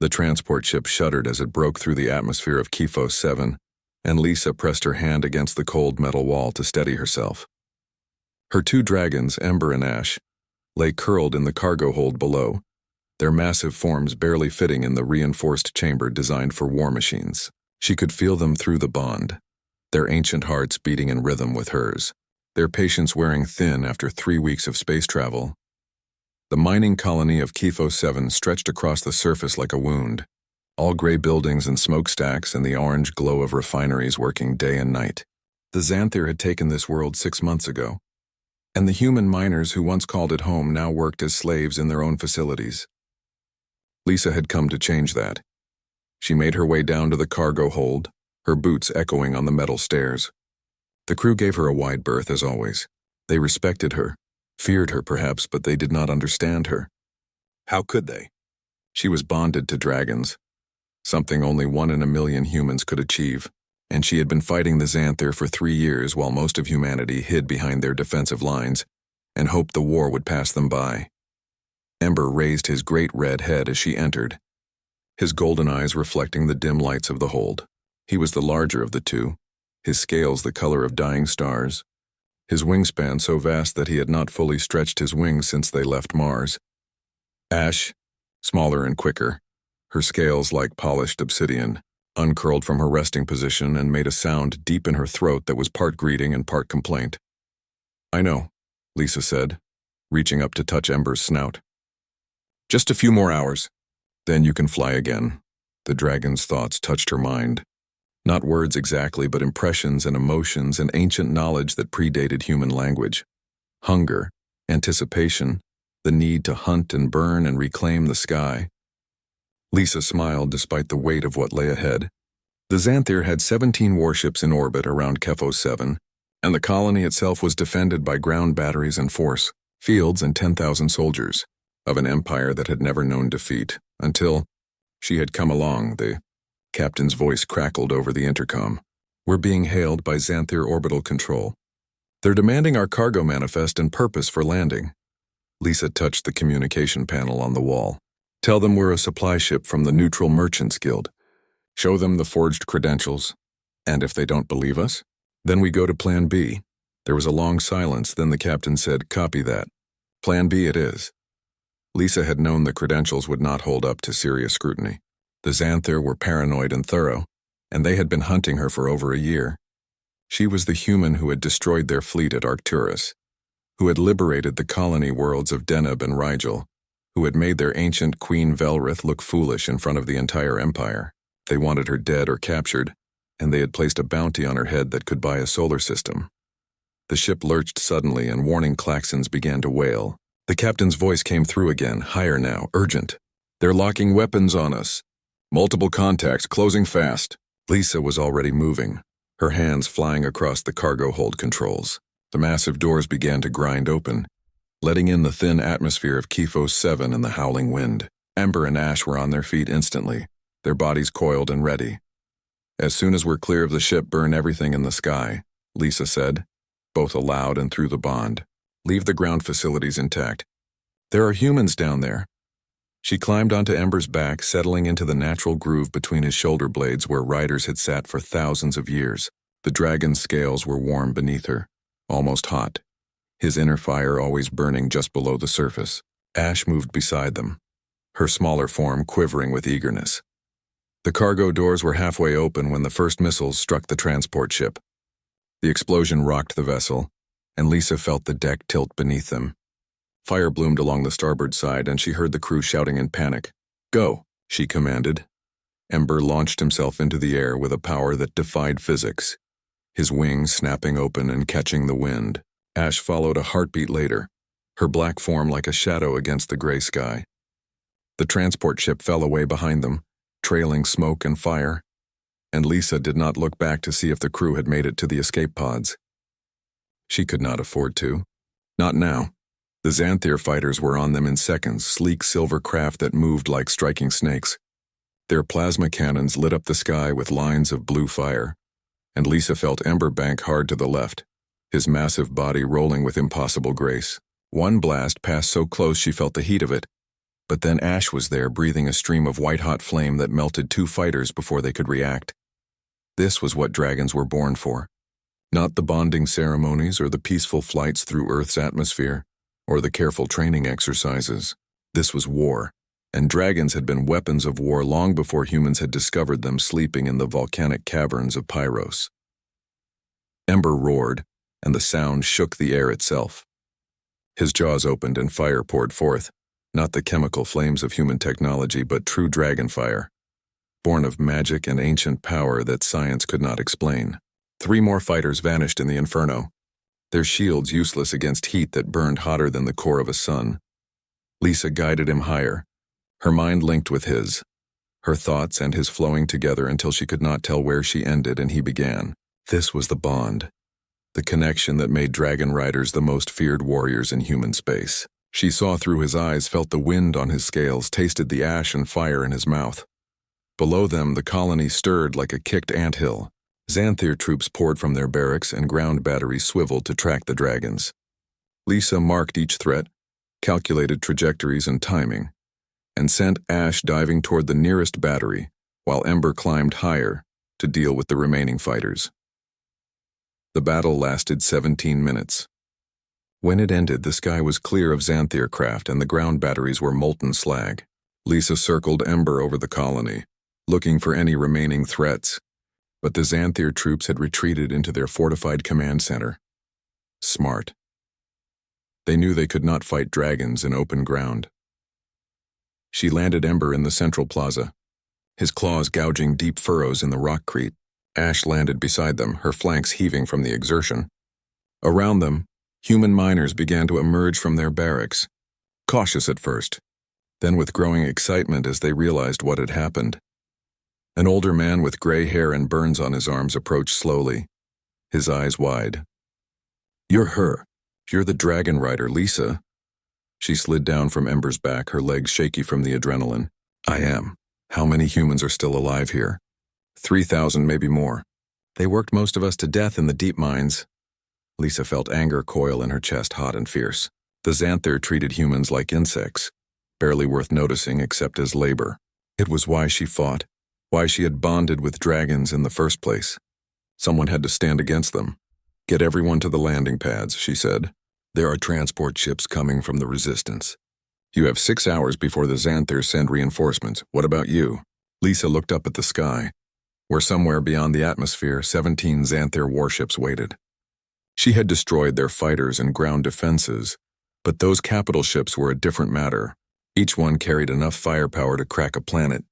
The transport ship shuddered as it broke through the atmosphere of Kifos 7, and Lisa pressed her hand against the cold metal wall to steady herself. Her two dragons, Ember and Ash, lay curled in the cargo hold below, their massive forms barely fitting in the reinforced chamber designed for war machines. She could feel them through the bond, their ancient hearts beating in rhythm with hers, their patience wearing thin after 3 weeks of space travel. The mining colony of Kifos 7 stretched across the surface like a wound, all gray buildings and smokestacks and the orange glow of refineries working day and night. The Xanthir had taken this world 6 months ago, and the human miners who once called it home now worked as slaves in their own facilities. Lisa had come to change that. She made her way down to the cargo hold, her boots echoing on the metal stairs. The crew gave her a wide berth as always. They respected her, feared her perhaps, but they did not understand her. How could they? She was bonded to dragons, something only 1 in a million humans could achieve, and she had been fighting the Xanthir for 3 years while most of humanity hid behind their defensive lines and hoped the war would pass them by. Ember raised his great red head as she entered, his golden eyes reflecting the dim lights of the hold. He was the larger of the two, his scales the color of dying stars, his wingspan so vast that he had not fully stretched his wings since they left Mars. Ash, smaller and quicker, her scales like polished obsidian, uncurled from her resting position and made a sound deep in her throat that was part greeting and part complaint. "I know," Lisa said, reaching up to touch Ember's snout. "Just a few more hours. Then you can fly again." The dragon's thoughts touched her mind. Not words exactly, but impressions and emotions and ancient knowledge that predated human language. Hunger, anticipation, the need to hunt and burn and reclaim the sky. Lisa smiled despite the weight of what lay ahead. The Xanthir had 17 warships in orbit around Kefos 7, and the colony itself was defended by ground batteries and force, fields and 10,000 soldiers, of an empire that had never known defeat, until she had come along. The captain's voice crackled over the intercom. "We're being hailed by Xanthir Orbital Control. They're demanding our cargo manifest and purpose for landing." Lisa touched the communication panel on the wall. "Tell them we're a supply ship from the Neutral Merchants Guild. Show them the forged credentials. And if they don't believe us, then we go to Plan B." There was a long silence, then the captain said, "Copy that. Plan B it is." Lisa had known the credentials would not hold up to serious scrutiny. The Xanthir were paranoid and thorough, and they had been hunting her for over a year. She was the human who had destroyed their fleet at Arcturus, who had liberated the colony worlds of Deneb and Rigel, who had made their ancient Queen Velrith look foolish in front of the entire empire. They wanted her dead or captured, and they had placed a bounty on her head that could buy a solar system. The ship lurched suddenly and warning klaxons began to wail. The captain's voice came through again, higher now, urgent. "They're locking weapons on us. Multiple contacts, closing fast." Lisa was already moving, her hands flying across the cargo hold controls. The massive doors began to grind open, letting in the thin atmosphere of Kifos 7 and the howling wind. Ember and Ash were on their feet instantly, their bodies coiled and ready. "As soon as we're clear of the ship, burn everything in the sky," Lisa said, both aloud and through the bond. "Leave the ground facilities intact. There are humans down there." She climbed onto Ember's back, settling into the natural groove between his shoulder blades where riders had sat for thousands of years. The dragon's scales were warm beneath her, almost hot, his inner fire always burning just below the surface. Ash moved beside them, her smaller form quivering with eagerness. The cargo doors were halfway open when the first missiles struck the transport ship. The explosion rocked the vessel, and Lisa felt the deck tilt beneath them. Fire bloomed along the starboard side, and she heard the crew shouting in panic. "Go," she commanded. Ember launched himself into the air with a power that defied physics, his wings snapping open and catching the wind. Ash followed a heartbeat later, her black form like a shadow against the gray sky. The transport ship fell away behind them, trailing smoke and fire, and Lisa did not look back to see if the crew had made it to the escape pods. She could not afford to. Not now. The Xanthir fighters were on them in seconds, sleek silver craft that moved like striking snakes. Their plasma cannons lit up the sky with lines of blue fire, and Lisa felt Ember bank hard to the left, his massive body rolling with impossible grace. One blast passed so close she felt the heat of it, But then Ash was there, breathing a stream of white-hot flame that melted two fighters before they could react. This was what dragons were born for. Not the bonding ceremonies or the peaceful flights through Earth's atmosphere, or the careful training exercises. This was war, and dragons had been weapons of war long before humans had discovered them sleeping in the volcanic caverns of Pyros. Ember roared, and the sound shook the air itself. His jaws opened and fire poured forth, not the chemical flames of human technology, but true dragon fire, born of magic and ancient power that science could not explain. 3 more fighters vanished in the inferno, their shields useless against heat that burned hotter than the core of a sun. Lisa guided him higher, her mind linked with his, her thoughts and his flowing together until she could not tell where she ended and he began. This was the bond, the connection that made dragon riders the most feared warriors in human space. She saw through his eyes, felt the wind on his scales, tasted the ash and fire in his mouth. Below them, the colony stirred like a kicked anthill. Xanthir troops poured from their barracks and ground batteries swiveled to track the dragons. Lisa marked each threat, calculated trajectories and timing, and sent Ash diving toward the nearest battery, while Ember climbed higher to deal with the remaining fighters. The battle lasted 17 minutes. When it ended, the sky was clear of Xanthir craft and the ground batteries were molten slag. Lisa circled Ember over the colony, looking for any remaining threats, but the Xanthir troops had retreated into their fortified command center. Smart. They knew they could not fight dragons in open ground. She landed Ember in the central plaza, his claws gouging deep furrows in the rockcrete. Ash landed beside them, her flanks heaving from the exertion. Around them, human miners began to emerge from their barracks, cautious at first, then with growing excitement as they realized what had happened. An older man with gray hair and burns on his arms approached slowly, his eyes wide. "You're her. You're the dragon rider, Lisa." She slid down from Ember's back, her legs shaky from the adrenaline. "I am. How many humans are still alive here?" 3,000, maybe more. They worked most of us to death in the deep mines." Lisa felt anger coil in her chest, hot and fierce. The Xanthir treated humans like insects, barely worth noticing except as labor. It was why she fought, why she had bonded with dragons in the first place. Someone had to stand against them. "Get everyone to the landing pads," she said. "There are transport ships coming from the Resistance. You have 6 hours before the Xanthir send reinforcements. What about you?" Lisa looked up at the sky, where somewhere beyond the atmosphere 17 Xanthir warships waited. She had destroyed their fighters and ground defenses, but those capital ships were a different matter. Each one carried enough firepower to crack a planet,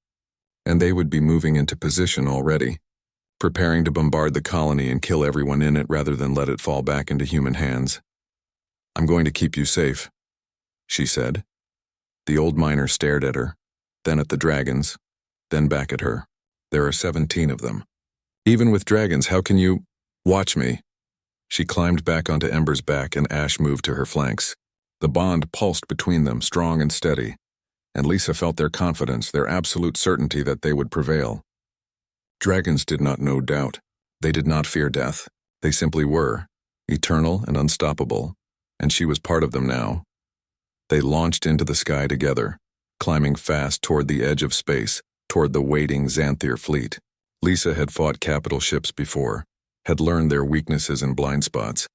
and they would be moving into position already, preparing to bombard the colony and kill everyone in it rather than let it fall back into human hands. "I'm going to keep you safe," she said. The old miner stared at her, then at the dragons, then back at her. "There are 17 of them. Even with dragons, how can you—" "Watch me." She climbed back onto Ember's back and Ash moved to her flanks. The bond pulsed between them, strong and steady, and Lisa felt their confidence, their absolute certainty that they would prevail. Dragons did not know doubt. They did not fear death. They simply were, eternal and unstoppable, and she was part of them now. They launched into the sky together, climbing fast toward the edge of space, toward the waiting Xanthir fleet. Lisa had fought capital ships before, had learned their weaknesses and blind spots,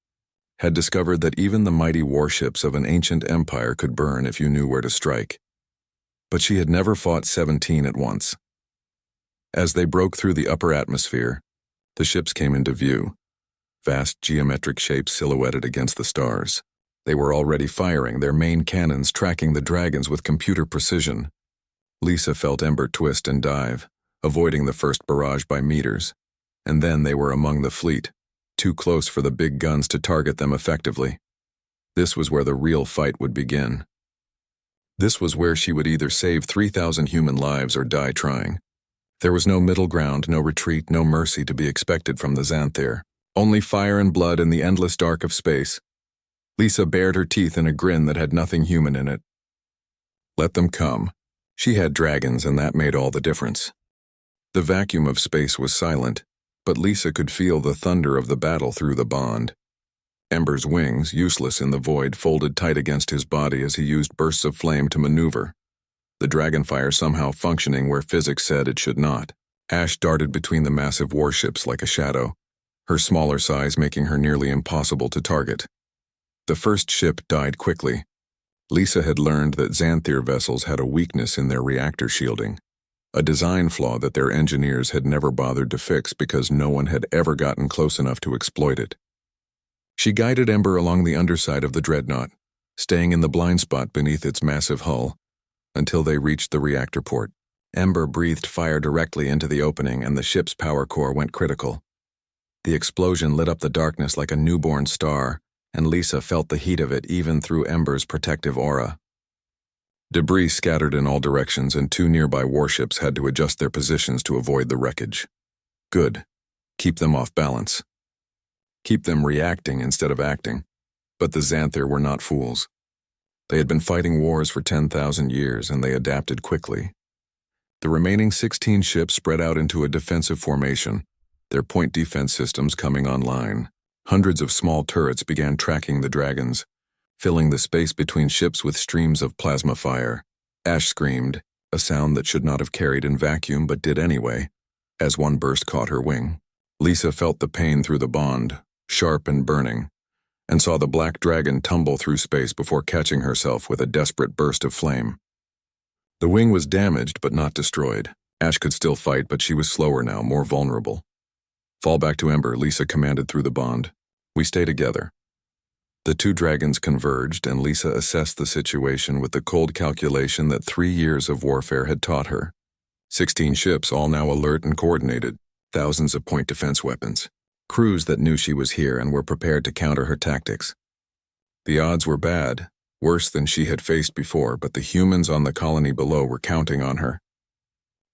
had discovered that even the mighty warships of an ancient empire could burn if you knew where to strike. But she had never fought 17 at once. As they broke through the upper atmosphere, the ships came into view, vast geometric shapes silhouetted against the stars. They were already firing, their main cannons tracking the dragons with computer precision. Lisa felt Ember twist and dive, avoiding the first barrage by meters, and then they were among the fleet, too close for the big guns to target them effectively. This was where the real fight would begin. This was where she would either save 3,000 human lives or die trying. There was no middle ground, no retreat, no mercy to be expected from the Xanthir. Only fire and blood in the endless dark of space. Lisa bared her teeth in a grin that had nothing human in it. Let them come. She had dragons, and that made all the difference. The vacuum of space was silent, but Lisa could feel the thunder of the battle through the bond. Ember's wings, useless in the void, folded tight against his body as he used bursts of flame to maneuver. the dragonfire somehow functioning where physics said it should not. Ash darted between the massive warships like a shadow, her smaller size making her nearly impossible to target. The first ship died quickly. Lisa had learned that Xanthir vessels had a weakness in their reactor shielding, a design flaw that their engineers had never bothered to fix because no one had ever gotten close enough to exploit it. She guided Ember along the underside of the dreadnought, staying in the blind spot beneath its massive hull, until they reached the reactor port. Ember breathed fire directly into the opening and the ship's power core went critical. The explosion lit up the darkness like a newborn star, and Lisa felt the heat of it even through Ember's protective aura. Debris scattered in all directions and two nearby warships had to adjust their positions to avoid the wreckage. Good. Keep them off balance. Keep them reacting instead of acting. But the Xanthir were not fools. They had been fighting wars for 10,000 years and they adapted quickly. The remaining 16 ships spread out into a defensive formation, their point defense systems coming online. Hundreds of small turrets began tracking the dragons, filling the space between ships with streams of plasma fire. Ash screamed, a sound that should not have carried in vacuum but did anyway, as one burst caught her wing. Lisa felt the pain through the bond, sharp and burning, and saw the black dragon tumble through space before catching herself with a desperate burst of flame. The wing was damaged but not destroyed. Ash could still fight, but she was slower now, more vulnerable. Fall back to Ember, Lisa commanded through the bond. We stay together. The two dragons converged, and Lisa assessed the situation with the cold calculation that 3 years of warfare had taught her. 16 ships, all now alert and coordinated, thousands of point defense weapons. Crews that knew she was here and were prepared to counter her tactics. The odds were bad, worse than she had faced before, but the humans on the colony below were counting on her.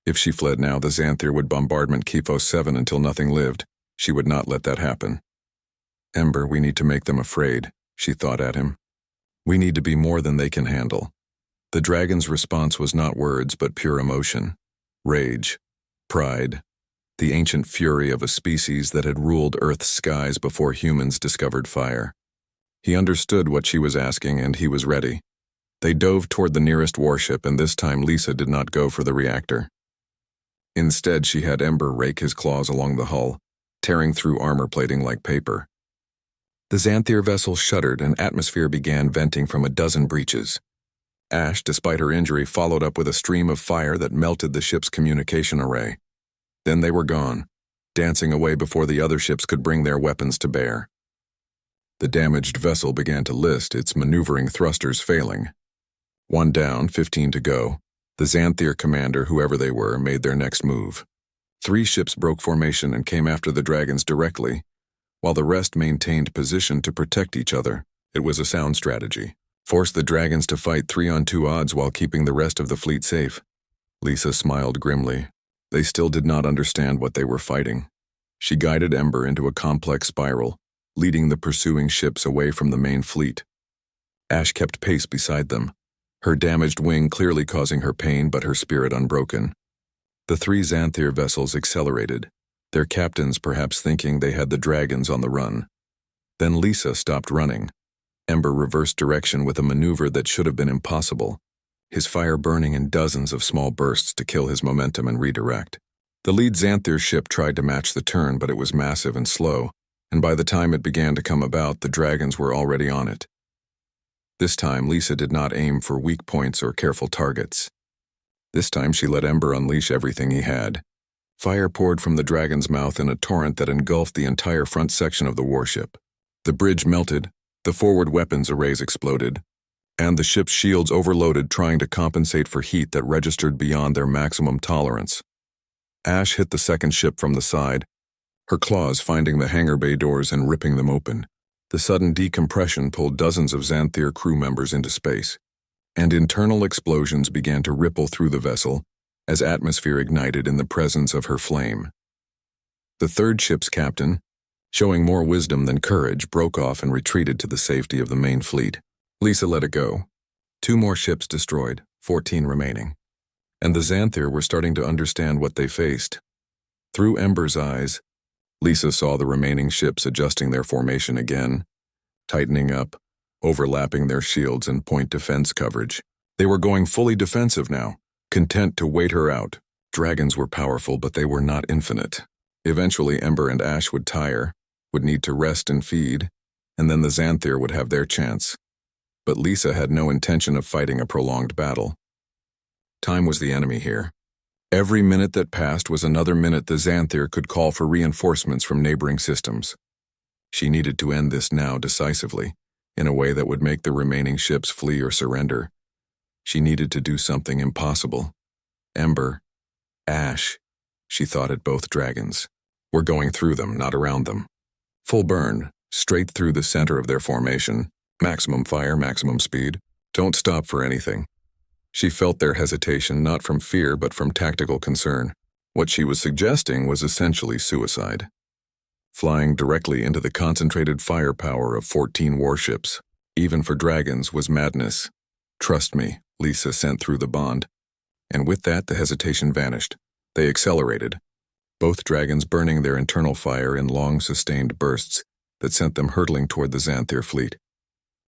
If she fled now, the Xanthir would bombardment Kifo 7 until nothing lived. She would not let that happen. Ember, we need to make them afraid, she thought at him. We need to be more than they can handle. The dragon's response was not words, but pure emotion. Rage. Pride. The ancient fury of a species that had ruled Earth's skies before humans discovered fire. He understood what she was asking, and he was ready. They dove toward the nearest warship, and this time Lisa did not go for the reactor. Instead, she had Ember rake his claws along the hull, tearing through armor plating like paper. The Xanthir vessel shuddered and atmosphere began venting from a dozen breaches. Ash, despite her injury, followed up with a stream of fire that melted the ship's communication array. Then they were gone, dancing away before the other ships could bring their weapons to bear. The damaged vessel began to list, its maneuvering thrusters failing. 1 down, 15 to go. The Xanthir commander, whoever they were, made their next move. 3 ships broke formation and came after the dragons directly, while the rest maintained position to protect each other. It was a sound strategy. Force the dragons to fight 3-on-2 odds while keeping the rest of the fleet safe. Lisa smiled grimly. They still did not understand what they were fighting. She guided Ember into a complex spiral, leading the pursuing ships away from the main fleet. Ash kept pace beside them, her damaged wing clearly causing her pain but her spirit unbroken. The 3 Xanthir vessels accelerated, their captains perhaps thinking they had the dragons on the run. Then Lisa stopped running. Ember reversed direction with a maneuver that should have been impossible, his fire burning in dozens of small bursts to kill his momentum and redirect. The lead Xanthir ship tried to match the turn, but it was massive and slow, and by the time it began to come about, the dragons were already on it. This time, Lisa did not aim for weak points or careful targets. This time, she let Ember unleash everything he had. Fire poured from the dragon's mouth in a torrent that engulfed the entire front section of the warship. The bridge melted, the forward weapons arrays exploded, and the ship's shields overloaded, trying to compensate for heat that registered beyond their maximum tolerance. Ash hit the second ship from the side, her claws finding the hangar bay doors and ripping them open. The sudden decompression pulled dozens of Xanthir crew members into space, and internal explosions began to ripple through the vessel as atmosphere ignited in the presence of her flame. The third ship's captain, showing more wisdom than courage, broke off and retreated to the safety of the main fleet. Lisa let it go. 2 more ships destroyed, 14 remaining. And the Xanthir were starting to understand what they faced. Through Ember's eyes, Lisa saw the remaining ships adjusting their formation again, tightening up, overlapping their shields and point defense coverage. They were going fully defensive now, content to wait her out. Dragons were powerful, but they were not infinite. Eventually, Ember and Ash would tire, would need to rest and feed, and then the Xanthir would have their chance. But Lisa had no intention of fighting a prolonged battle. Time was the enemy here. Every minute that passed was another minute the Xanthir could call for reinforcements from neighboring systems. She needed to end this now decisively, in a way that would make the remaining ships flee or surrender. She needed to do something impossible. Ember, Ash, she thought at both dragons, were going through them, not around them. Full burn, straight through the center of their formation. Maximum fire, maximum speed. Don't stop for anything. She felt their hesitation not from fear but from tactical concern. What she was suggesting was essentially suicide. Flying directly into the concentrated firepower of 14 warships, even for dragons, was madness. Trust me, Lisa sent through the bond. And with that, the hesitation vanished. They accelerated, both dragons burning their internal fire in long, sustained bursts that sent them hurtling toward the Xanthir fleet.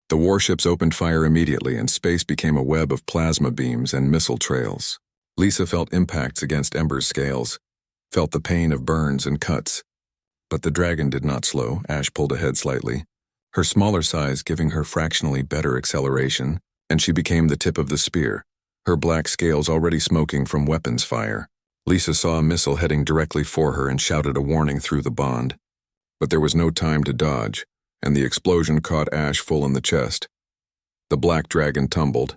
The warships opened fire immediately, and space became a web of plasma beams and missile trails. Lisa felt impacts against Ember's scales, felt the pain of burns and cuts. But the dragon did not slow. Ash pulled ahead slightly, her smaller size giving her fractionally better acceleration, and she became the tip of the spear, her black scales already smoking from weapons fire. Lisa saw a missile heading directly for her and shouted a warning through the bond. But there was no time to dodge, and the explosion caught Ash full in the chest. The black dragon tumbled,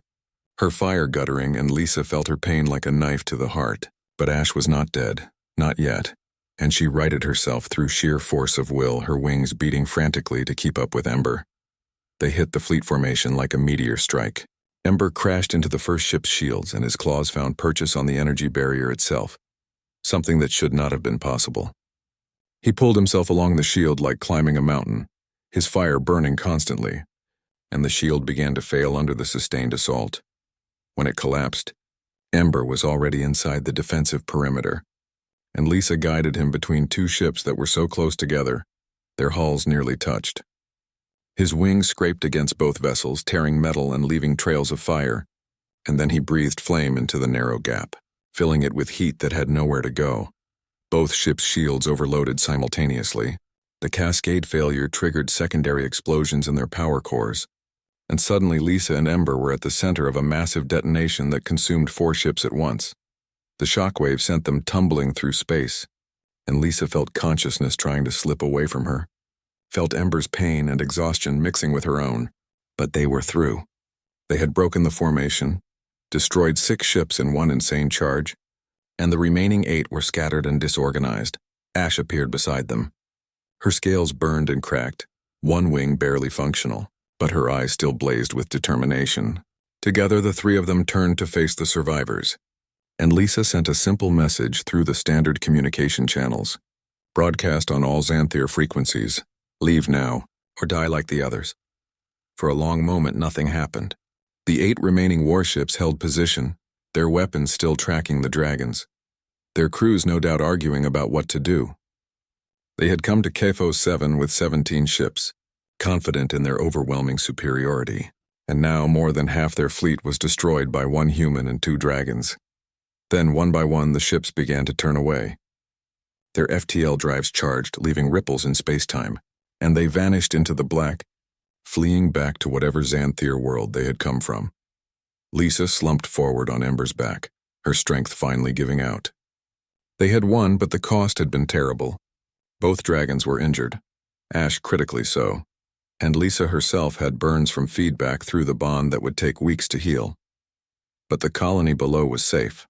her fire guttering, and Lisa felt her pain like a knife to the heart. But Ash was not dead, not yet, and she righted herself through sheer force of will, her wings beating frantically to keep up with Ember. They hit the fleet formation like a meteor strike. Ember crashed into the first ship's shields, and his claws found purchase on the energy barrier itself, something that should not have been possible. He pulled himself along the shield like climbing a mountain, his fire burning constantly, and the shield began to fail under the sustained assault. When it collapsed, Ember was already inside the defensive perimeter, and Lisa guided him between two ships that were so close together, their hulls nearly touched. His wings scraped against both vessels, tearing metal and leaving trails of fire, and then he breathed flame into the narrow gap, filling it with heat that had nowhere to go. Both ships' shields overloaded simultaneously. The cascade failure triggered secondary explosions in their power cores, and suddenly Lisa and Ember were at the center of a massive detonation that consumed 4 ships at once. The shockwave sent them tumbling through space, and Lisa felt consciousness trying to slip away from her, felt Ember's pain and exhaustion mixing with her own. But they were through. They had broken the formation, destroyed 6 ships in one insane charge, and the remaining 8 were scattered and disorganized. Ash appeared beside them. Her scales burned and cracked, one wing barely functional, but her eyes still blazed with determination. Together, the 3 of them turned to face the survivors, and Lisa sent a simple message through the standard communication channels, broadcast on all Xanthir frequencies: "Leave now, or die like the others." For a long moment, nothing happened. The 8 remaining warships held position, their weapons still tracking the dragons, their crews no doubt arguing about what to do. They had come to HFY 7 with 17 ships, confident in their overwhelming superiority, and now more than half their fleet was destroyed by 1 human and 2 dragons. Then, one by one, the ships began to turn away. Their FTL drives charged, leaving ripples in space-time, and they vanished into the black, fleeing back to whatever Xanthir world they had come from. Lisa slumped forward on Ember's back, her strength finally giving out. They had won, but the cost had been terrible. Both dragons were injured, Ash critically so, and Lisa herself had burns from feedback through the bond that would take weeks to heal. But the colony below was safe.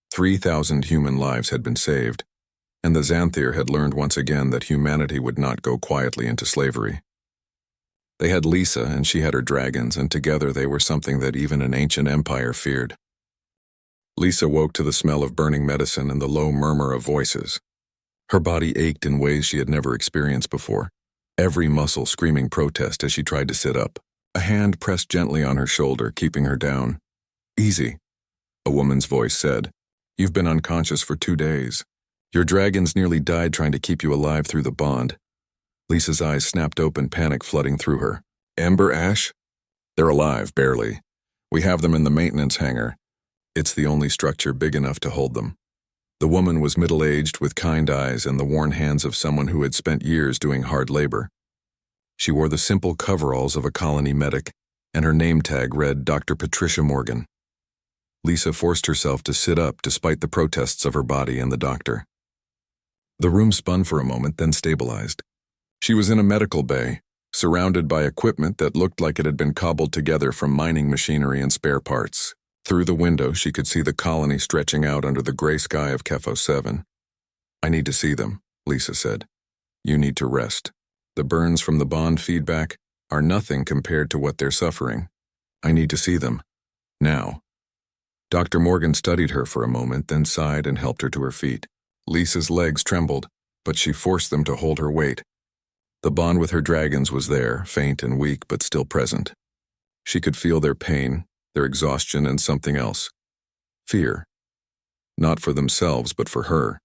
3,000 human lives had been saved, and the Xanthir had learned once again that humanity would not go quietly into slavery. They had Lisa, and she had her dragons, and together they were something that even an ancient empire feared. Lisa woke to the smell of burning medicine and the low murmur of voices. Her body ached in ways she had never experienced before, every muscle screaming protest as she tried to sit up. A hand pressed gently on her shoulder, keeping her down. "Easy," a woman's voice said. "You've been unconscious for 2 days. Your dragons nearly died trying to keep you alive through the bond." Lisa's eyes snapped open, panic flooding through her. "Ember, Ash?" "They're alive, barely. We have them in the maintenance hangar. It's the only structure big enough to hold them. The woman was middle-aged with kind eyes and the worn hands of someone who had spent years doing hard labor. She wore the simple coveralls of a colony medic, and her name tag read Dr. Patricia Morgan. Lisa forced herself to sit up despite the protests of her body and the doctor. The room spun for a moment, then stabilized. She was in a medical bay, surrounded by equipment that looked like it had been cobbled together from mining machinery and spare parts. Through the window, she could see the colony stretching out under the gray sky of HFY 7. "I need to see them," Lisa said. "You need to rest. The burns from the bond feedback are nothing compared to what they're suffering. I need to see them. Now." Dr. Morgan studied her for a moment, then sighed and helped her to her feet. Lisa's legs trembled, but she forced them to hold her weight. The bond with her dragons was there, faint and weak, but still present. She could feel their pain, their exhaustion, and something else. Fear. Not for themselves, but for her.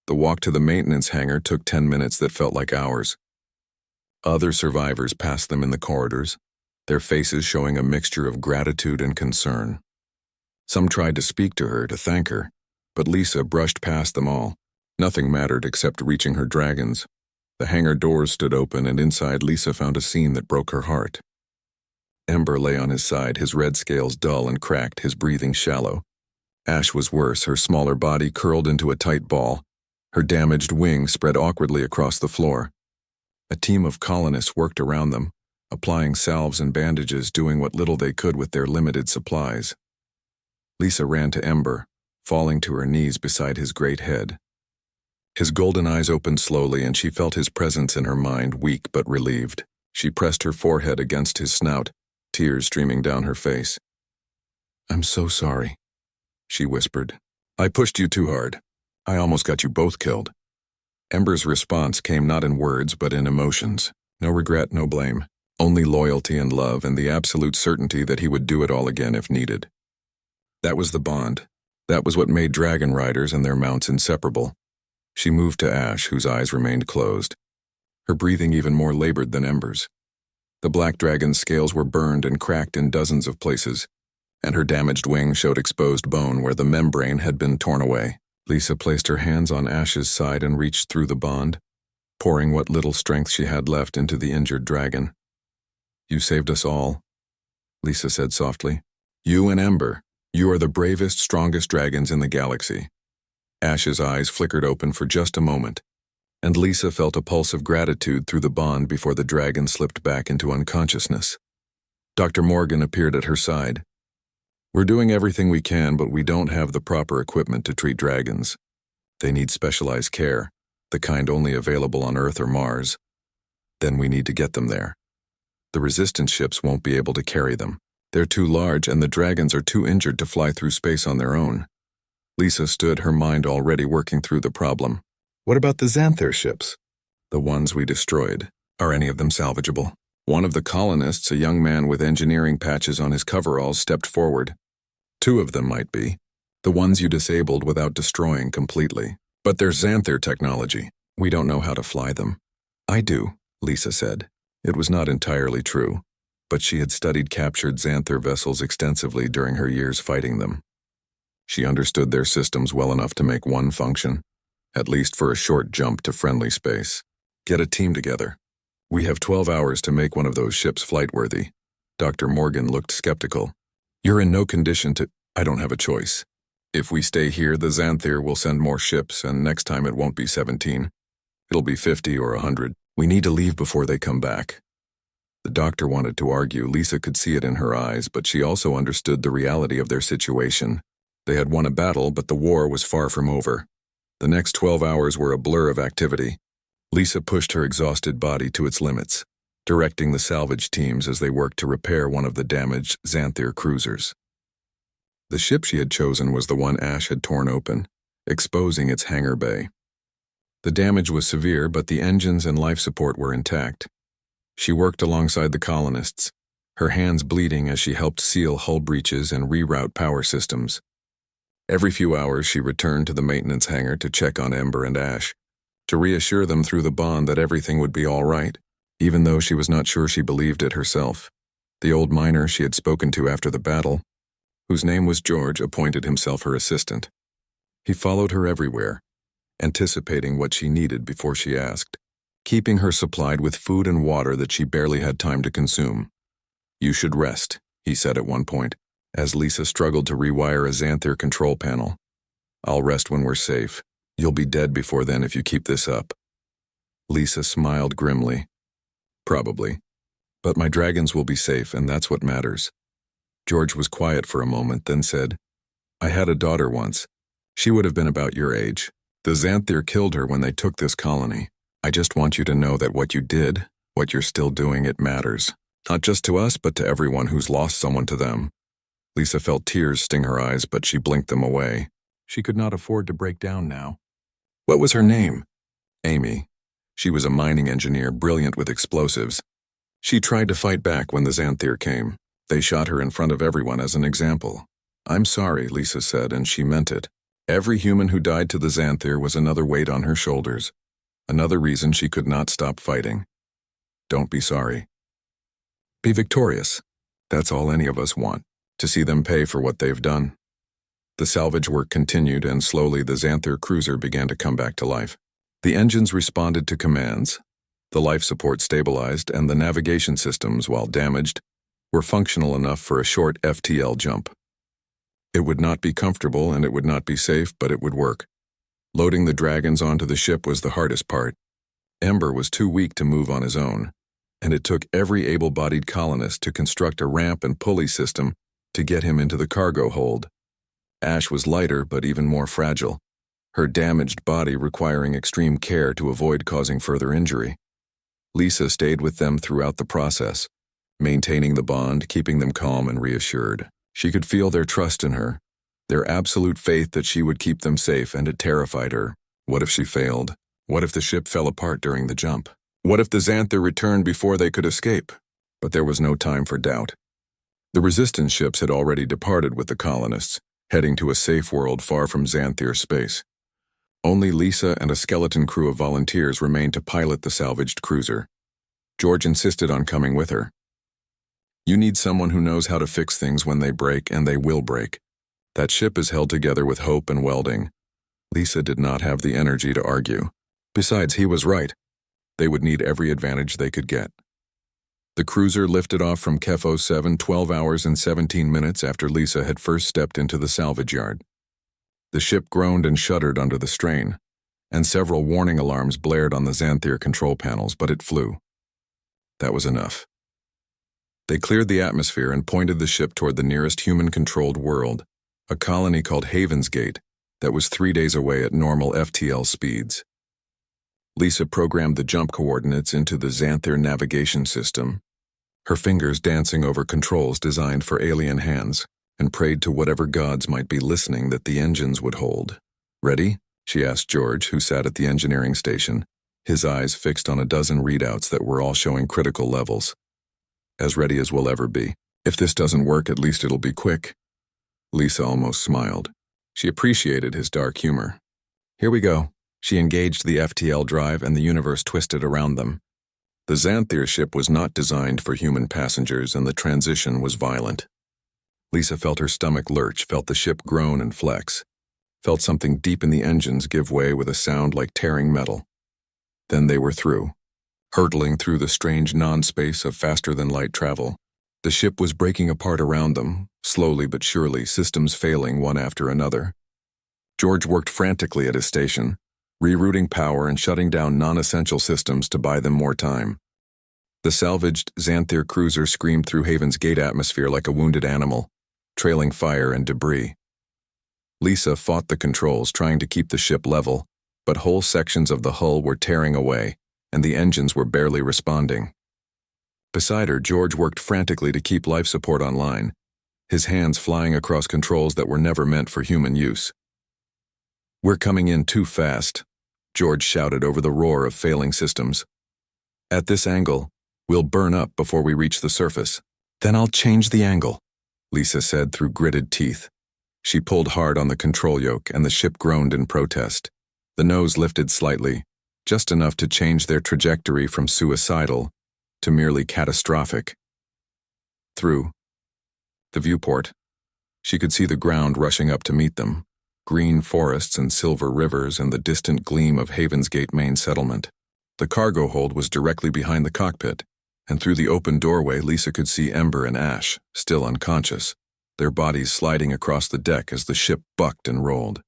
The walk to the maintenance hangar took 10 minutes that felt like hours. Other survivors passed them in the corridors, their faces showing a mixture of gratitude and concern. Some tried to speak to her, to thank her, but Lisa brushed past them all. Nothing mattered except reaching her dragons. The hangar doors stood open, and inside Lisa found a scene that broke her heart. Ember lay on his side, his red scales dull and cracked, his breathing shallow. Ash was worse, her smaller body curled into a tight ball. Her damaged wing spread awkwardly across the floor. A team of colonists worked around them, applying salves and bandages, doing what little they could with their limited supplies. Lisa ran to Ember, falling to her knees beside his great head. His golden eyes opened slowly, and she felt his presence in her mind, weak but relieved. She pressed her forehead against his snout, tears streaming down her face. "I'm so sorry," she whispered. "I pushed you too hard. I almost got you both killed." Ember's response came not in words but in emotions. No regret, no blame. Only loyalty and love, and the absolute certainty that he would do it all again if needed. That was the bond. That was what made dragon riders and their mounts inseparable. She moved to Ash, whose eyes remained closed, her breathing even more labored than Ember's. The black dragon's scales were burned and cracked in dozens of places, and her damaged wing showed exposed bone where the membrane had been torn away. Lisa placed her hands on Ash's side and reached through the bond, pouring what little strength she had left into the injured dragon. "You saved us all," Lisa said softly. "You and Ember, you are the bravest, strongest dragons in the galaxy." Ash's eyes flickered open for just a moment, and Lisa felt a pulse of gratitude through the bond before the dragon slipped back into unconsciousness. Dr. Morgan appeared at her side. "We're doing everything we can, but we don't have the proper equipment to treat dragons. They need specialized care, the kind only available on Earth or Mars. Then we need to get them there. The resistance ships won't be able to carry them. They're too large, and the dragons are too injured to fly through space on their own." Lisa stood, her mind already working through the problem. "What about the Xanther ships?" "The ones we destroyed. Are any of them salvageable?" One of the colonists, a young man with engineering patches on his coveralls, stepped forward. "Two of them might be. The ones you disabled without destroying completely. But they're Xanther technology. We don't know how to fly them." "I do," Lisa said. It was not entirely true, but she had studied captured Xanther vessels extensively during her years fighting them. She understood their systems well enough to make one function, at least for a short jump to friendly space. "Get a team together. We have 12 hours to make one of those ships flight-worthy." Dr. Morgan looked skeptical. "You're in no condition to—" "I don't have a choice. If we stay here, the Xanther will send more ships, and next time it won't be 17. It'll be 50 or 100. We need to leave before they come back." The doctor wanted to argue. Lisa could see it in her eyes, but she also understood the reality of their situation. They had won a battle, but the war was far from over. The next 12 hours were a blur of activity. Lisa pushed her exhausted body to its limits, directing the salvage teams as they worked to repair one of the damaged Xanther cruisers. The ship she had chosen was the one Ash had torn open, exposing its hangar bay. The damage was severe, but the engines and life support were intact. She worked alongside the colonists, her hands bleeding as she helped seal hull breaches and reroute power systems. Every few hours she returned to the maintenance hangar to check on Ember and Ash, to reassure them through the bond that everything would be all right, even though she was not sure she believed it herself. The old miner she had spoken to after the battle, whose name was George, appointed himself her assistant. He followed her everywhere, anticipating what she needed before she asked, keeping her supplied with food and water that she barely had time to consume. "You should rest," he said at one point, as Lisa struggled to rewire a Xanthir control panel. "I'll rest when we're safe. You'll be dead before then if you keep this up." Lisa smiled grimly. "Probably. But my dragons will be safe, and that's what matters." George was quiet for a moment, then said, "I had a daughter once. She would have been about your age. The Xanthir killed her when they took this colony. I just want you to know that what you did, what you're still doing, it matters. Not just to us, but to everyone who's lost someone to them." Lisa felt tears sting her eyes, but she blinked them away. She could not afford to break down now. "What was her name?" "Amy. She was a mining engineer, brilliant with explosives. She tried to fight back when the Xanthir came. They shot her in front of everyone as an example." "I'm sorry," Lisa said, and she meant it. Every human who died to the Xanthir was another weight on her shoulders. Another reason she could not stop fighting. Don't be sorry. Be victorious. That's all any of us want, to see them pay for what they've done. The salvage work continued, and slowly the Xanthir cruiser began to come back to life. The engines responded to commands, the life support stabilized, and the navigation systems, while damaged, were functional enough for a short FTL jump. It would not be comfortable and it would not be safe, but it would work. Loading the dragons onto the ship was the hardest part. Ember was too weak to move on his own, and it took every able-bodied colonist to construct a ramp and pulley system to get him into the cargo hold. Ash was lighter but even more fragile, her damaged body requiring extreme care to avoid causing further injury. Lisa stayed with them throughout the process, maintaining the bond, keeping them calm and reassured. She could feel their trust in her, their absolute faith that she would keep them safe, and it terrified her. What if she failed? What if the ship fell apart during the jump? What if the Xanthir returned before they could escape? But there was no time for doubt. The resistance ships had already departed with the colonists, heading to a safe world far from Xanthir space. Only Lisa and a skeleton crew of volunteers remained to pilot the salvaged cruiser. George insisted on coming with her. "You need someone who knows how to fix things when they break, and they will break. That ship is held together with hope and welding." Lisa did not have the energy to argue. Besides, he was right. They would need every advantage they could get. The cruiser lifted off from HFY 7 12 hours and 17 minutes after Lisa had first stepped into the salvage yard. The ship groaned and shuddered under the strain, and several warning alarms blared on the Xanthir control panels, but it flew. That was enough. They cleared the atmosphere and pointed the ship toward the nearest human-controlled world, a colony called Haven's Gate that was 3 days away at normal FTL speeds. Lisa programmed the jump coordinates into the Xanthir navigation system, her fingers dancing over controls designed for alien hands, and prayed to whatever gods might be listening that the engines would hold. "Ready?" she asked George, who sat at the engineering station, his eyes fixed on a dozen readouts that were all showing critical levels. "As ready as we'll ever be. If this doesn't work, at least it'll be quick." Lisa almost smiled. She appreciated his dark humor. "Here we go." She engaged the FTL drive, and the universe twisted around them. The Xanthir ship was not designed for human passengers, and the transition was violent. Lisa felt her stomach lurch, felt the ship groan and flex, felt something deep in the engines give way with a sound like tearing metal. Then they were through. Hurtling through the strange non-space of faster-than-light travel, the ship was breaking apart around them, slowly but surely, systems failing one after another. George worked frantically at his station, rerouting power and shutting down non-essential systems to buy them more time. The salvaged Xanthir cruiser screamed through Haven's Gate atmosphere like a wounded animal, trailing fire and debris. Lisa fought the controls, trying to keep the ship level, but whole sections of the hull were tearing away, and the engines were barely responding. Beside her, George worked frantically to keep life support online, his hands flying across controls that were never meant for human use. "We're coming in too fast," George shouted over the roar of failing systems. "At this angle, we'll burn up before we reach the surface." "Then I'll change the angle," Lisa said through gritted teeth. She pulled hard on the control yoke, and the ship groaned in protest. The nose lifted slightly, just enough to change their trajectory from suicidal to merely catastrophic. Through the viewport, she could see the ground rushing up to meet them, green forests and silver rivers and the distant gleam of Haven's Gate main settlement. The cargo hold was directly behind the cockpit, and through the open doorway Lisa could see Ember and Ash, still unconscious, their bodies sliding across the deck as the ship bucked and rolled.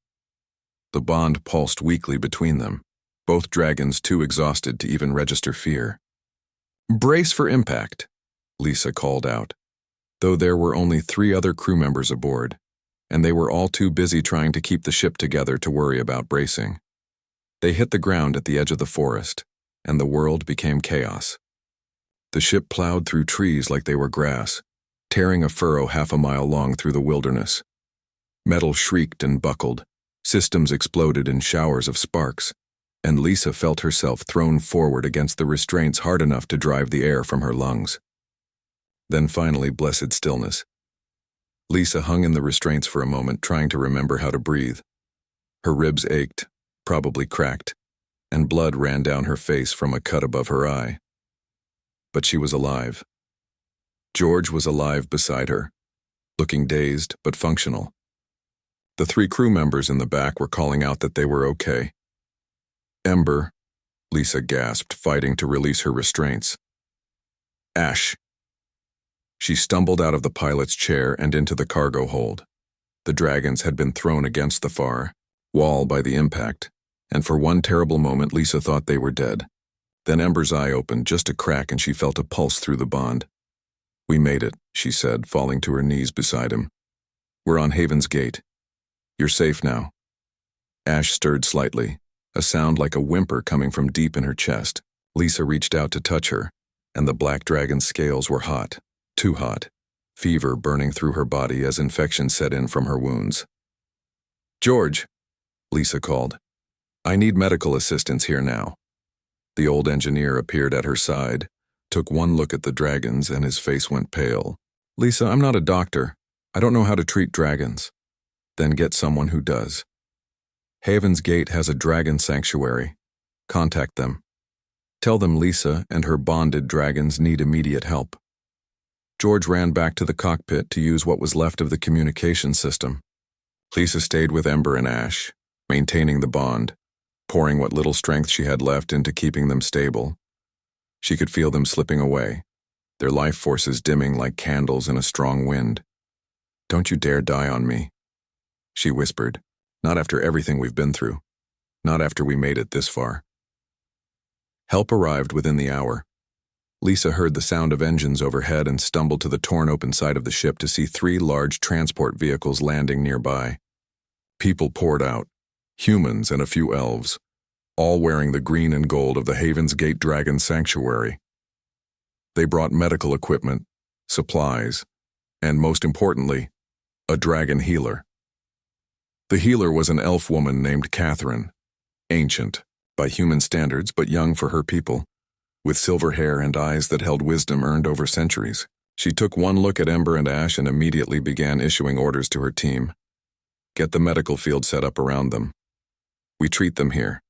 The bond pulsed weakly between them, both dragons too exhausted to even register fear. "Brace for impact," Lisa called out, though there were only 3 other crew members aboard, and they were all too busy trying to keep the ship together to worry about bracing. They hit the ground at the edge of the forest, and the world became chaos. The ship plowed through trees like they were grass, tearing a furrow half a mile long through the wilderness. Metal shrieked and buckled, systems exploded in showers of sparks, and Lisa felt herself thrown forward against the restraints hard enough to drive the air from her lungs. Then finally, blessed stillness. Lisa hung in the restraints for a moment, trying to remember how to breathe. Her ribs ached, probably cracked, and blood ran down her face from a cut above her eye. But she was alive. George was alive beside her, looking dazed but functional. The 3 crew members in the back were calling out that they were okay. "Ember," Lisa gasped, fighting to release her restraints. "Ash." She stumbled out of the pilot's chair and into the cargo hold. The dragons had been thrown against the far wall by the impact, and for one terrible moment Lisa thought they were dead. Then Ember's eye opened just a crack and she felt a pulse through the bond. "We made it," she said, falling to her knees beside him. "We're on Haven's Gate. You're safe now." Ash stirred slightly, a sound like a whimper coming from deep in her chest. Lisa reached out to touch her, and the black dragon's scales were hot, too hot, fever burning through her body as infection set in from her wounds. "George," Lisa called. "I need medical assistance here now." The old engineer appeared at her side, took one look at the dragons, and his face went pale. "Lisa, I'm not a doctor. I don't know how to treat dragons." "Then get someone who does. Haven's Gate has a dragon sanctuary. Contact them. Tell them Lisa and her bonded dragons need immediate help." George ran back to the cockpit to use what was left of the communication system. Lisa stayed with Ember and Ash, maintaining the bond, pouring what little strength she had left into keeping them stable. She could feel them slipping away, their life forces dimming like candles in a strong wind. "Don't you dare die on me," she whispered. "Not after everything we've been through. Not after we made it this far." Help arrived within the hour. Lisa heard the sound of engines overhead and stumbled to the torn open side of the ship to see 3 large transport vehicles landing nearby. People poured out, humans and a few elves, all wearing the green and gold of the Haven's Gate Dragon Sanctuary. They brought medical equipment, supplies, and most importantly, a dragon healer. The healer was an elf woman named Catherine, ancient, by human standards but young for her people, with silver hair and eyes that held wisdom earned over centuries. She took one look at Ember and Ash and immediately began issuing orders to her team. "Get the medical field set up around them. We treat them here.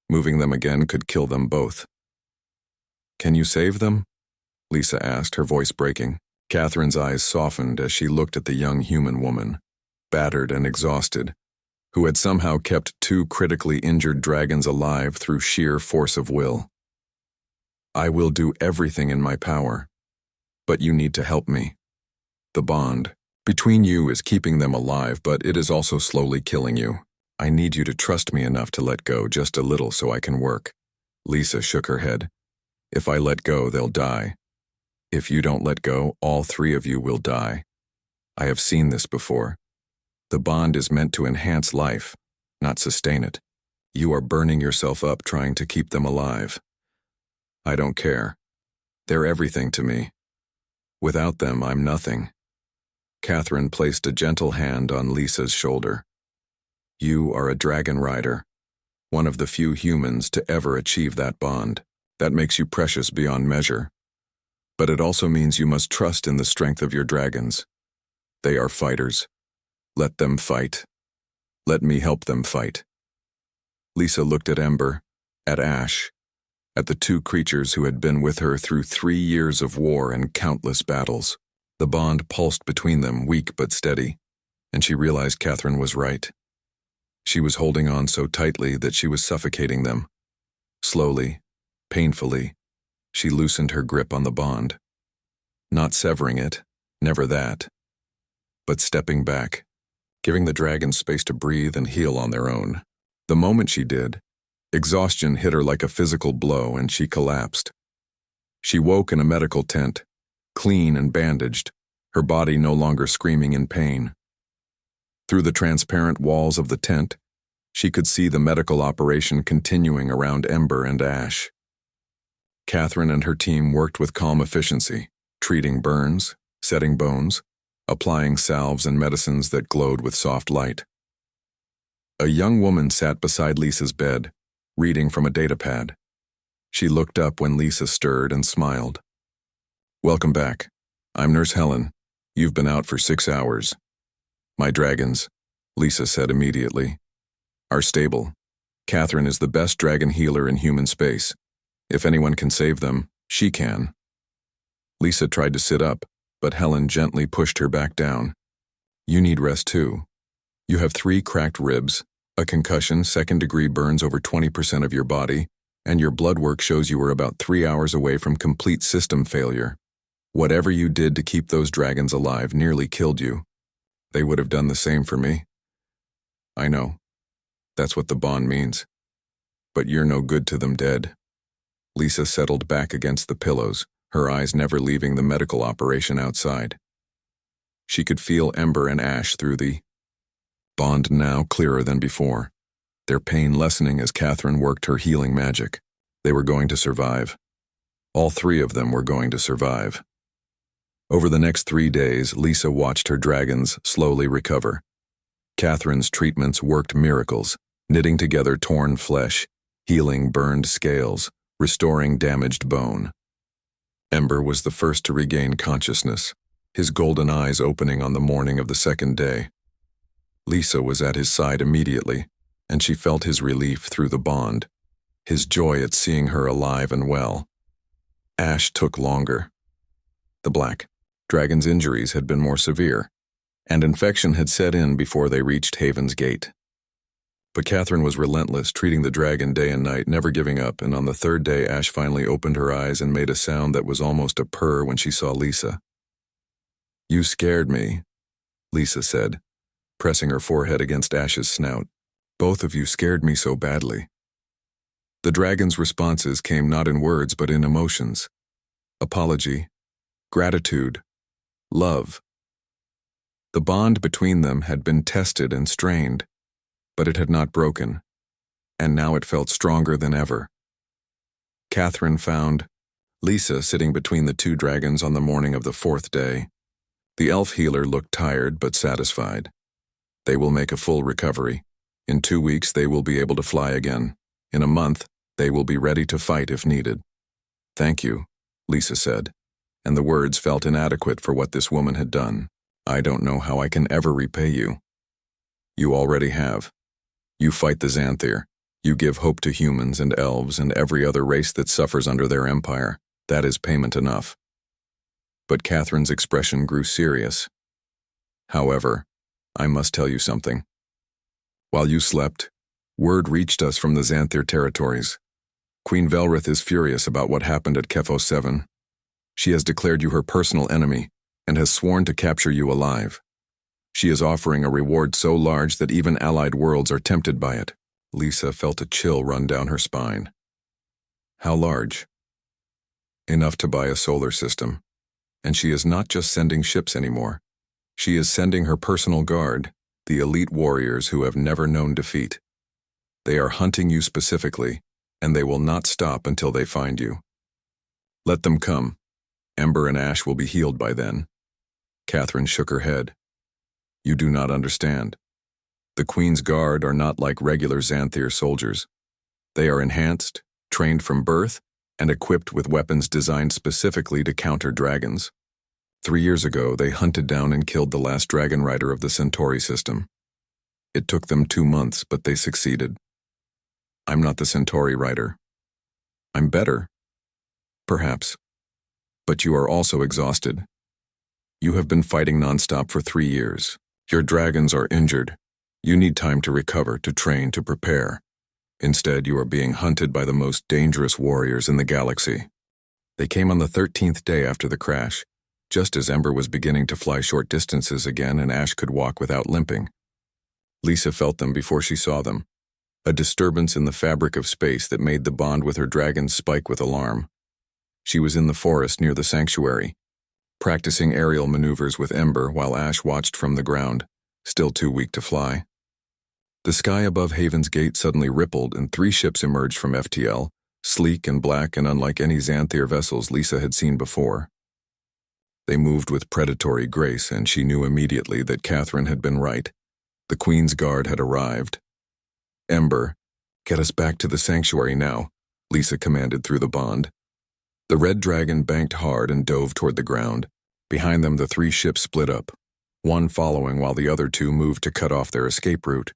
Moving them again could kill them both." "Can you save them?" Lisa asked, her voice breaking. Catherine's eyes softened as she looked at the young human woman, battered and exhausted, who had somehow kept 2 critically injured dragons alive through sheer force of will. "I will do everything in my power, but you need to help me. The bond between you is keeping them alive, but it is also slowly killing you. I need you to trust me enough to let go just a little so I can work." Lisa shook her head. "If I let go, they'll die. If you don't let go, all 3 of you will die. I have seen this before. The bond is meant to enhance life, not sustain it. You are burning yourself up trying to keep them alive. I don't care. They're everything to me. Without them, I'm nothing." Catherine placed a gentle hand on Lisa's shoulder. "You are a dragon rider, one of the few humans to ever achieve that bond. That makes you precious beyond measure. But it also means you must trust in the strength of your dragons. They are fighters. Let them fight. Let me help them fight." Lisa looked at Ember, at Ash, at the two creatures who had been with her through 3 years of war and countless battles. The bond pulsed between them, weak but steady, and she realized Catherine was right. She was holding on so tightly that she was suffocating them. Slowly, painfully, she loosened her grip on the bond. Not severing it, never that, but stepping back, giving the dragons space to breathe and heal on their own. The moment she did, exhaustion hit her like a physical blow and she collapsed. She woke in a medical tent, clean and bandaged, her body no longer screaming in pain. Through the transparent walls of the tent, she could see the medical operation continuing around Ember and Ash. Catherine and her team worked with calm efficiency, treating burns, setting bones, applying salves and medicines that glowed with soft light. A young woman sat beside Lisa's bed, reading from a datapad. She looked up when Lisa stirred and smiled. "Welcome back. I'm Nurse Helen. You've been out for 6 hours. My dragons," Lisa said immediately, "are stable. Catherine is the best dragon healer in human space. If anyone can save them, she can." Lisa tried to sit up, but Helen gently pushed her back down. "You need rest too. You have 3 cracked ribs, a concussion, second-degree burns over 20% of your body, and your blood work shows you were about 3 hours away from complete system failure. Whatever you did to keep those dragons alive nearly killed you. They would have done the same for me." "I know. That's what the bond means. But you're no good to them dead." Lisa settled back against the pillows, her eyes never leaving the medical operation outside. She could feel Ember and Ash through the bond now clearer than before, their pain lessening as Catherine worked her healing magic. They were going to survive. All 3 of them were going to survive. Over the next 3 days, Lisa watched her dragons slowly recover. Catherine's treatments worked miracles, knitting together torn flesh, healing burned scales, restoring damaged bone. Ember was the first to regain consciousness, his golden eyes opening on the morning of the 2nd day. Lisa was at his side immediately, and she felt his relief through the bond, his joy at seeing her alive and well. Ash took longer. The black dragon's injuries had been more severe, and infection had set in before they reached Haven's Gate. But Catherine was relentless, treating the dragon day and night, never giving up, and on the 3rd day Ash finally opened her eyes and made a sound that was almost a purr when she saw Lisa. "You scared me," Lisa said, pressing her forehead against Ash's snout. "Both of you scared me so badly." The dragon's responses came not in words but in emotions. Apology, gratitude, love. The bond between them had been tested and strained, but it had not broken, and now it felt stronger than ever. Catherine found Lisa sitting between the 2 dragons on the morning of the 4th day. The elf healer looked tired but satisfied. "They will make a full recovery. In 2 weeks they will be able to fly again. In a month, they will be ready to fight if needed." "Thank you," Lisa said, and the words felt inadequate for what this woman had done. "I don't know how I can ever repay you." "You already have. You fight the Xanthir. You give hope to humans and elves and every other race that suffers under their empire. That is payment enough." But Catherine's expression grew serious. "However, I must tell you something. While you slept, word reached us from the Xanthir territories. Queen Velrith is furious about what happened at Kefo 7. She has declared you her personal enemy and has sworn to capture you alive. She is offering a reward so large that even allied worlds are tempted by it." Lisa felt a chill run down her spine. "How large?" "Enough to buy a solar system. And she is not just sending ships anymore. She is sending her personal guard, the elite warriors who have never known defeat. They are hunting you specifically, and they will not stop until they find you. Let them come. Ember and Ash will be healed by then." Catherine shook her head. "You do not understand. The Queen's Guard are not like regular Xanthir soldiers. They are enhanced, trained from birth, and equipped with weapons designed specifically to counter dragons. 3 years ago, they hunted down and killed the last dragon rider of the Centauri system. It took them 2 months, but they succeeded. I'm not the Centauri rider. I'm better. Perhaps. But you are also exhausted. You have been fighting nonstop for 3 years. Your dragons are injured. You need time to recover, to train, to prepare. Instead, you are being hunted by the most dangerous warriors in the galaxy. They came on the 13th day after the crash, just as Ember was beginning to fly short distances again and Ash could walk without limping. Lisa felt them before she saw them, a disturbance in the fabric of space that made the bond with her dragons spike with alarm. She was in the forest near the sanctuary, practicing aerial maneuvers with Ember while Ash watched from the ground, still too weak to fly. The sky above Haven's Gate suddenly rippled and 3 ships emerged from FTL, sleek and black and unlike any Xanthir vessels Lisa had seen before. They moved with predatory grace, and she knew immediately that Catherine had been right. The Queen's Guard had arrived. Ember, get us back to the sanctuary now, Lisa commanded through the bond. The red dragon banked hard and dove toward the ground. Behind them, the 3 ships split up, one following while the other 2 moved to cut off their escape route.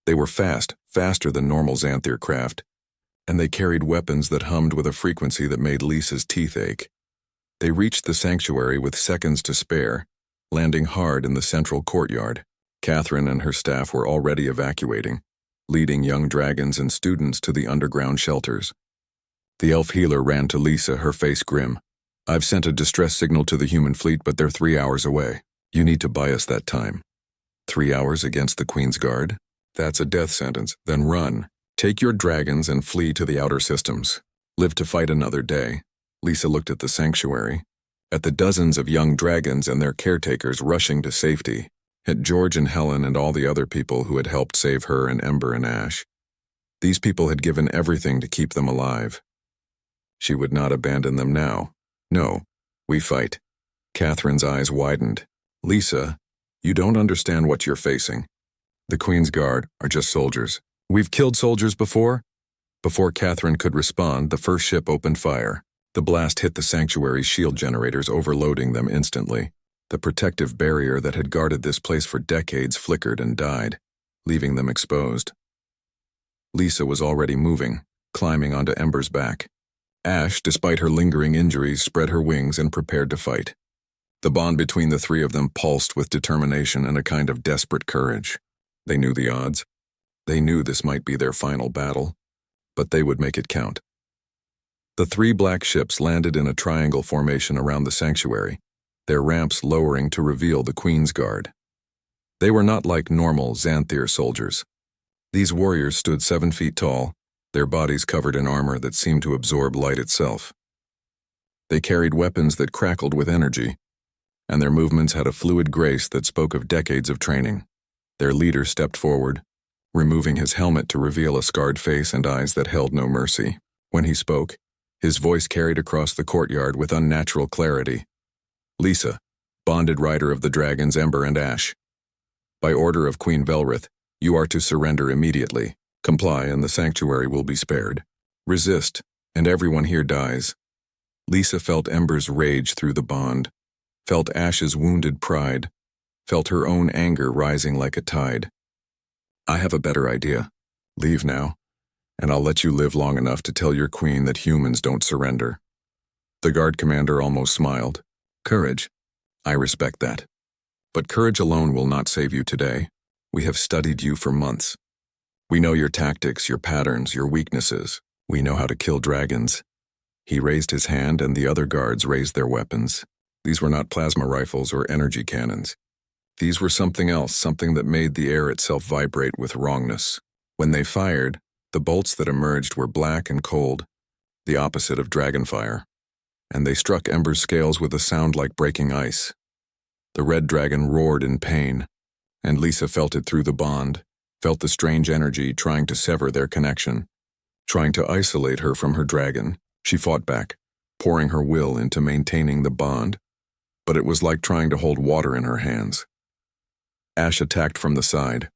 They were fast, faster than normal Xanthir craft, and they carried weapons that hummed with a frequency that made Lisa's teeth ache. They reached the sanctuary with seconds to spare, landing hard in the central courtyard. Catherine and her staff were already evacuating, leading young dragons and students to the underground shelters. The elf healer ran to Lisa, her face grim. I've sent a distress signal to the human fleet, but they're 3 hours away. You need to buy us that time. 3 hours against the Queen's Guard? That's a death sentence. Then run. Take your dragons and flee to the outer systems. Live to fight another day. Lisa looked at the sanctuary, at the dozens of young dragons and their caretakers rushing to safety, at George and Helen and all the other people who had helped save her and Ember and Ash. These people had given everything to keep them alive. She would not abandon them now. No, we fight. Catherine's eyes widened. Lisa, you don't understand what you're facing. The Queen's Guard are just soldiers. We've killed soldiers before? Before Catherine could respond, the first ship opened fire. The blast hit the sanctuary's shield generators, overloading them instantly. The protective barrier that had guarded this place for decades flickered and died, leaving them exposed. Lisa was already moving, climbing onto Ember's back. Ash, despite her lingering injuries, spread her wings and prepared to fight. The bond between the 3 of them pulsed with determination and a kind of desperate courage. They knew the odds. They knew this might be their final battle, but they would make it count. The 3 black ships landed in a triangle formation around the sanctuary, their ramps lowering to reveal the Queen's Guard. They were not like normal Xanthir soldiers. These warriors stood 7 feet tall, their bodies covered in armor that seemed to absorb light itself. They carried weapons that crackled with energy, and their movements had a fluid grace that spoke of decades of training. Their leader stepped forward, removing his helmet to reveal a scarred face and eyes that held no mercy. When he spoke, his voice carried across the courtyard with unnatural clarity. Lisa, bonded rider of the dragons Ember and Ash. By order of Queen Velrith, you are to surrender immediately. Comply and the sanctuary will be spared. Resist, and everyone here dies. Lisa felt Ember's rage through the bond, felt Ash's wounded pride, felt her own anger rising like a tide. I have a better idea. Leave now, and I'll let you live long enough to tell your queen that humans don't surrender. The guard commander almost smiled. Courage. I respect that. But courage alone will not save you today. We have studied you for months. We know your tactics, your patterns, your weaknesses. We know how to kill dragons. He raised his hand and the other guards raised their weapons. These were not plasma rifles or energy cannons. These were something else, something that made the air itself vibrate with wrongness. When they fired, the bolts that emerged were black and cold, the opposite of dragonfire, and they struck Ember's scales with a sound like breaking ice. The red dragon roared in pain, and Lisa felt it through the bond, felt the strange energy trying to sever their connection, trying to isolate her from her dragon. She fought back, pouring her will into maintaining the bond, but it was like trying to hold water in her hands. Ash attacked from the side,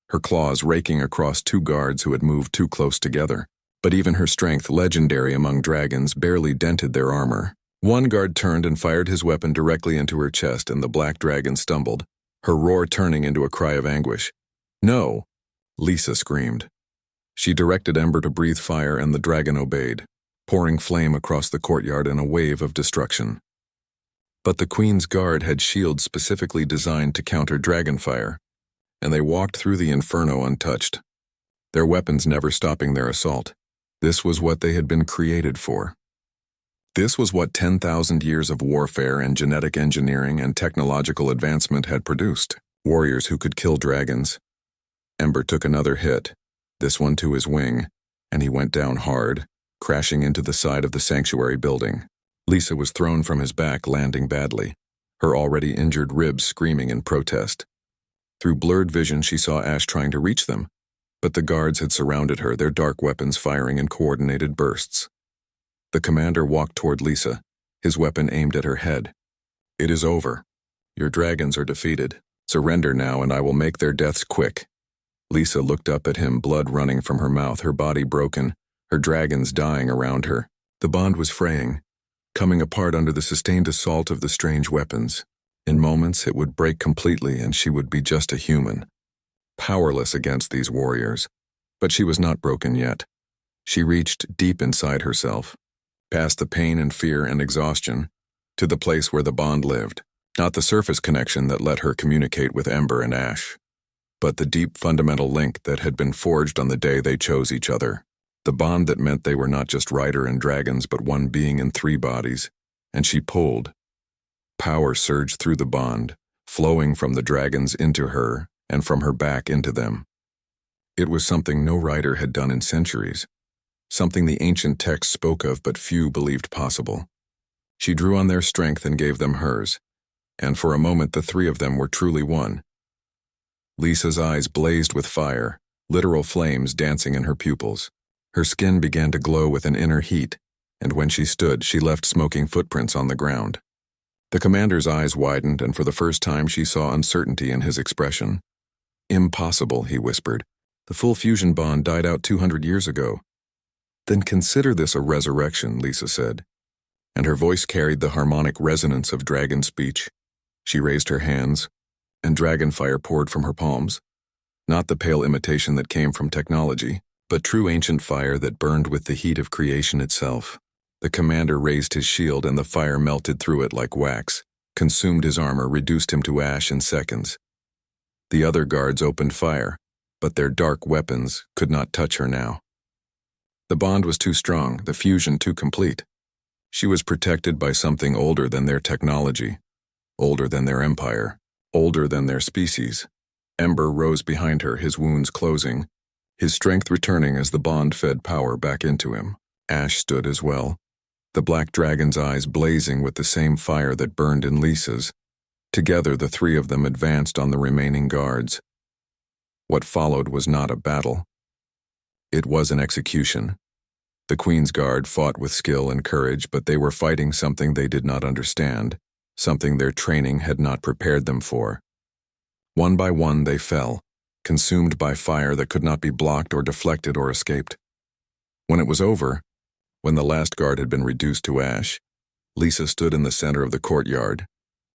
her claws raking across 2 guards who had moved too close together. But even her strength, legendary among dragons, barely dented their armor. One guard turned and fired his weapon directly into her chest, and the black dragon stumbled, her roar turning into a cry of anguish. No! Lisa screamed. She directed Ember to breathe fire, and the dragon obeyed, pouring flame across the courtyard in a wave of destruction. But the Queen's Guard had shields specifically designed to counter dragon fire, and they walked through the inferno untouched, their weapons never stopping their assault. This was what they had been created for. This was what 10,000 years of warfare and genetic engineering and technological advancement had produced. Warriors who could kill dragons. Ember took another hit, this one to his wing, and he went down hard, crashing into the side of the sanctuary building. Lisa was thrown from his back, landing badly, her already injured ribs screaming in protest. Through blurred vision, she saw Ash trying to reach them, but the guards had surrounded her, their dark weapons firing in coordinated bursts. The commander walked toward Lisa, his weapon aimed at her head. "It is over. Your dragons are defeated. Surrender now, and I will make their deaths quick." Lisa looked up at him, blood running from her mouth, her body broken, her dragons dying around her. The bond was fraying, coming apart under the sustained assault of the strange weapons. In moments, it would break completely, and she would be just a human, powerless against these warriors. But she was not broken yet. She reached deep inside herself, past the pain and fear and exhaustion, to the place where the bond lived. Not the surface connection that let her communicate with Ember and Ash, but the deep fundamental link that had been forged on the day they chose each other. The bond that meant they were not just rider and dragons, but one being in three bodies. And she pulled. Power surged through the bond, flowing from the dragons into her and from her back into them. It was something no rider had done in centuries, something the ancient texts spoke of but few believed possible. She drew on their strength and gave them hers, and for a moment the three of them were truly one. Lisa's eyes blazed with fire, literal flames dancing in her pupils. Her skin began to glow with an inner heat, and when she stood, she left smoking footprints on the ground. The commander's eyes widened, and for the first time she saw uncertainty in his expression. "Impossible," he whispered. "The full fusion bond died out 200 years ago." "Then consider this a resurrection," Lisa said, and her voice carried the harmonic resonance of dragon speech. She raised her hands, and dragon fire poured from her palms. Not the pale imitation that came from technology, but true ancient fire that burned with the heat of creation itself. The commander raised his shield, and the fire melted through it like wax, consumed his armor, reduced him to ash in seconds. The other guards opened fire, but their dark weapons could not touch her now. The bond was too strong, the fusion too complete. She was protected by something older than their technology, older than their empire, older than their species. Ember rose behind her, his wounds closing, his strength returning as the bond fed power back into him. Ash stood as well, the black dragon's eyes blazing with the same fire that burned in Lisa's. Together, the three of them advanced on the remaining guards. What followed was not a battle. It was an execution. The Queen's Guard fought with skill and courage, but they were fighting something they did not understand, something their training had not prepared them for. One by one they fell, consumed by fire that could not be blocked or deflected or escaped. When it was over, when the last guard had been reduced to ash, Lisa stood in the center of the courtyard,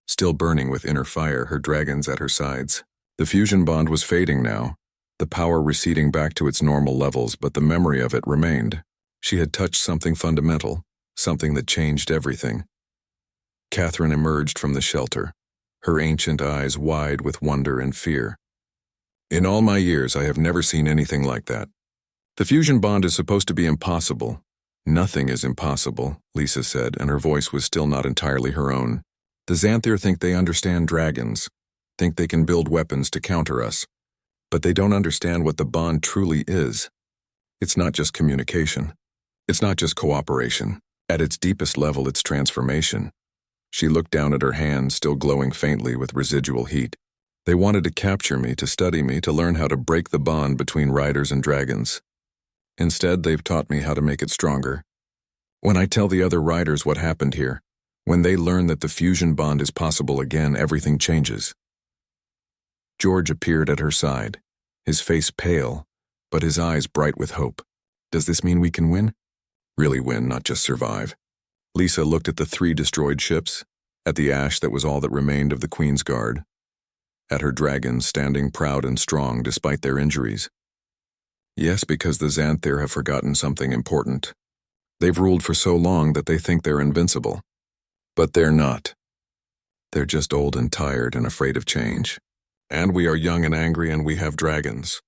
still burning with inner fire, her dragons at her sides. The fusion bond was fading now, the power receding back to its normal levels, but the memory of it remained. She had touched something fundamental, something that changed everything. Catherine emerged from the shelter, her ancient eyes wide with wonder and fear. "In all my years, I have never seen anything like that. The fusion bond is supposed to be impossible." "Nothing is impossible," Lisa said, and her voice was still not entirely her own. "The Xanthir think they understand dragons, think they can build weapons to counter us, but they don't understand what the bond truly is. It's not just communication. It's not just cooperation. At its deepest level, it's transformation." She looked down at her hand, still glowing faintly with residual heat. "They wanted to capture me, to study me, to learn how to break the bond between riders and dragons. Instead, they've taught me how to make it stronger. When I tell the other riders what happened here, when they learn that the fusion bond is possible again, everything changes." George appeared at her side, his face pale, but his eyes bright with hope. "Does this mean we can win?" "Really win, not just survive." Lisa looked at the 3 destroyed ships, at the ash that was all that remained of the Queen's Guard, at her dragons standing proud and strong despite their injuries. Yes, because the Xanthir have forgotten something important. They've ruled for so long that they think they're invincible. But they're not. They're just old and tired and afraid of change. And we are young and angry, and we have dragons.